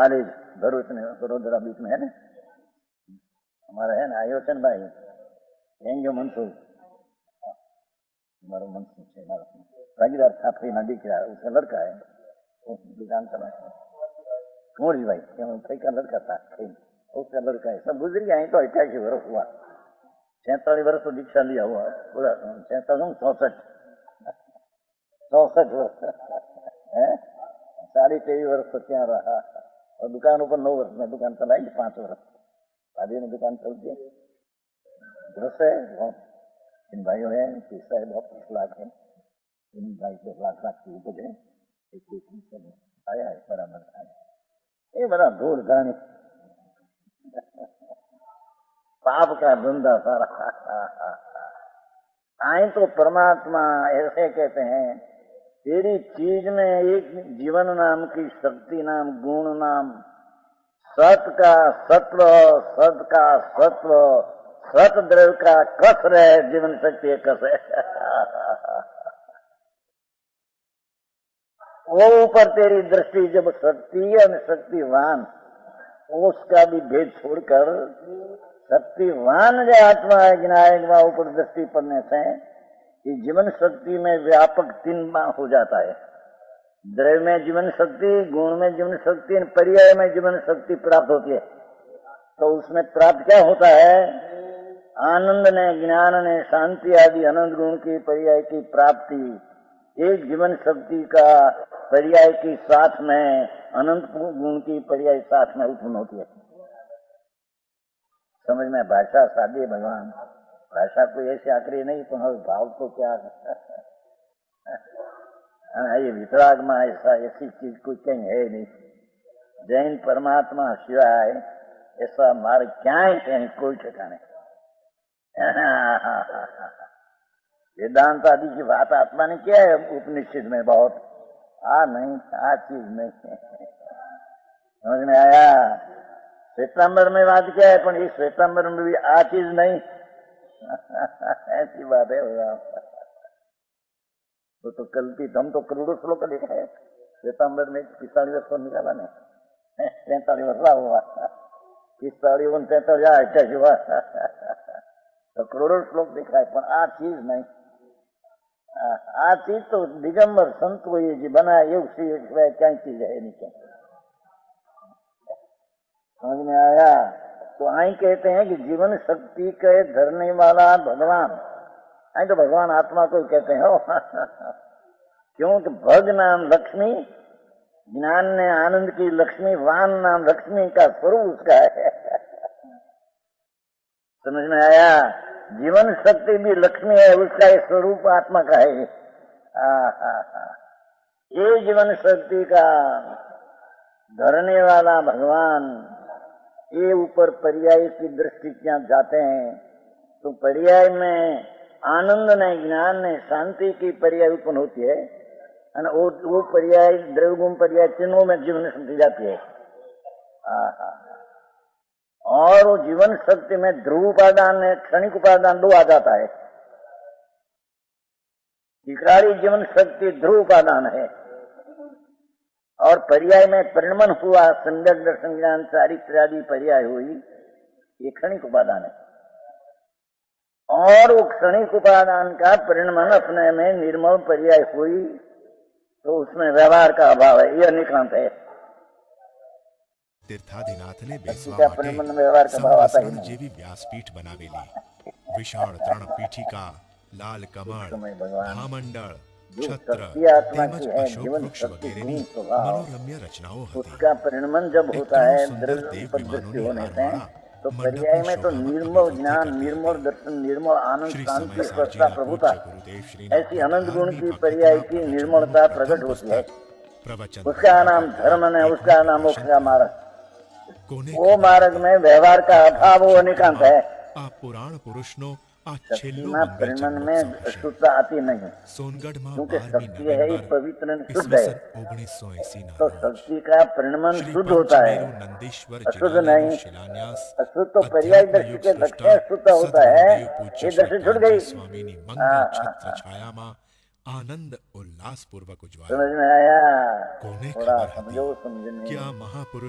College Bharuch में वडोदरा बीच में है ना, हमारा है ना आयोजन भाई जो मनसूर हमारा मनसूर है भागीदार था फिर नदी का उसका लड़का है, वो दुकान चला मोरी भाई कई का लड़का था, उसका लड़का है, सब गुजर गए तो 88 वर्ष हुआ, 46 वर्ष तो दीक्षा लिया हुआ पूरा, 64 वर्ष है, 23.5 वर्ष तो क्या रहा, और दुकान ऊपर 9 वर्ष में दुकान चलाई, 5 वर्ष शादी में दुकान चलती है। दृश्य है बहुत, इन भाइयों है पैसा है बहुत, 30 लाख है, इन भाई को लाख की उपज है, आया है बराबर आया, ये बड़ा दूर गाने पाप का धंधा सारा। आए तो परमात्मा ऐसे कहते हैं, तेरी चीज में एक जीवन नाम की शक्ति नाम गुण नाम सत का सत्व, सत का सत्व, सत द्रव्य का कस रहे, जीवन शक्ति कस है। वो ऊपर तेरी दृष्टि जब शक्ति और शक्तिवान, उसका भी भेद छोड़कर शक्तिवान जो आत्मा है विनायक वहां ऊपर दृष्टि पड़ने से कि जीवन शक्ति में व्यापक 3 हो जाता है, द्रव्य में जीवन शक्ति, गुण में जीवन शक्ति, पर्याय में जीवन शक्ति प्राप्त होती है। तो उसमें प्राप्त क्या होता है, आनंद ने, ज्ञान ने, शांति आदि अनंत गुण की पर्याय की प्राप्ति, एक जीवन शक्ति का पर्याय की साथ में अनंत गुण की पर्याय साथ में उत्पन्न होती है। समझ में भाषा सादी भगवान, भाषा कोई ऐसी आखिरी नहीं, तो भाव तो क्या ये वितराग में ऐसा ऐसी चीज कोई कहीं है नहीं, जैन परमात्मा शिवाय ऐसा मार्ग क्या है कहीं कोई ठिकाने। वेदांत आदि की बात आत्मा ने किया है उपनिषद में बहुत, नहीं चीज नहीं समझ में आया। श्वेतांबर में बात क्या है, पर इस श्वेतांबर में भी चीज नहीं ऐसी बात है। वो तो कल्पित, हम तो करोड़ों श्लोक लिखा है श्वेतांबर में, 45 वर्ष निकाला नहीं, 43 वर्ष हुआ, 45 43 हुआ, तो करोड़ों श्लोक लिखा है, पर चीज नहीं। चीज तो दिगंबर संत को ये जी बनाया, योग से क्या चीज है नहीं, क्या समझ में आया। तो आई कहते हैं कि जीवन शक्ति के धरने वाला भगवान, आई तो भगवान आत्मा को कहते हैं हो क्योंकि भग नाम लक्ष्मी, ज्ञान ने आनंद की लक्ष्मी, वान नाम लक्ष्मी का स्वरूप उसका है समझ में आया। जीवन शक्ति भी लक्ष्मी है, उसका एक स्वरूप आत्मा का है। ये जीवन शक्ति का धरने वाला भगवान, ये ऊपर पर्याय की दृष्टि क्या जाते हैं, तो पर्याय में आनंद ने, ज्ञान ने, शांति की पर्याय उत्पन्न होती है, वो पर्याय द्रव्यगुण पर्याय तीनों में जीवन शक्ति जाती है। और वो जीवन शक्ति में ध्रुव उपादान है, क्षणिक उपादान 2 आ जाता है। विकारी जीवन शक्ति ध्रुव उपादान है, और पर्याय में परिणमन हुआ, सम्यक दर्शन ज्ञान चारित्र आदि पर्याय हुई, ये क्षणिक उपादान है। और वो क्षणिक उपादान का परिणमन अपने में निर्मल पर्याय हुई, तो उसमें व्यवहार का अभाव है, ये निक्रांत है। तीर्थादिनाथ ने बेसवा व्यवहार का भाव आता ही जेवी व्यासपीठ बनावेली, विशाળ तृण पीठिका, लाल कमल, भामंडल, छत्र, તેમજ અશોક વૃક્ષ વગેરેની મનોરમ્ય રચનાઓ હતી। उसका परिणमन जब होता है द्रव्य उपदृष्टि होने से, तो पर्याय में तो निर्मल ज्ञान, निर्मल दर्शन, निर्मल आनंद, शांति, स्वच्छता, प्रभुता, ऐसी अनंत गुण की पर्याय की निर्मलता प्रकट होती है। उसका नाम धर्म है, उसका नाम मोक्ष का मार्ग। वो मार्ग में व्यवहार का अभाव वो निकांत है। આ પુરાણ પુરુષનો આ છેલ્લો परिणमन में शुद्धता आती नहीं, क्योंकि शक्ति है ही पवित्र शुद्ध है, तो शक्ति का परिणमन शुद्ध होता है, अशुद्ध नहीं। अशुद्ध तो पर्याय दृष्टि के लक्ष्य शुद्ध होता है, ये दृष्टि छूट गई। आनंद उल्लास पूर्वक उज्ज्वल समझ में आया, कोने थोड़ा खबर समझो, समझने क्या महापुरुष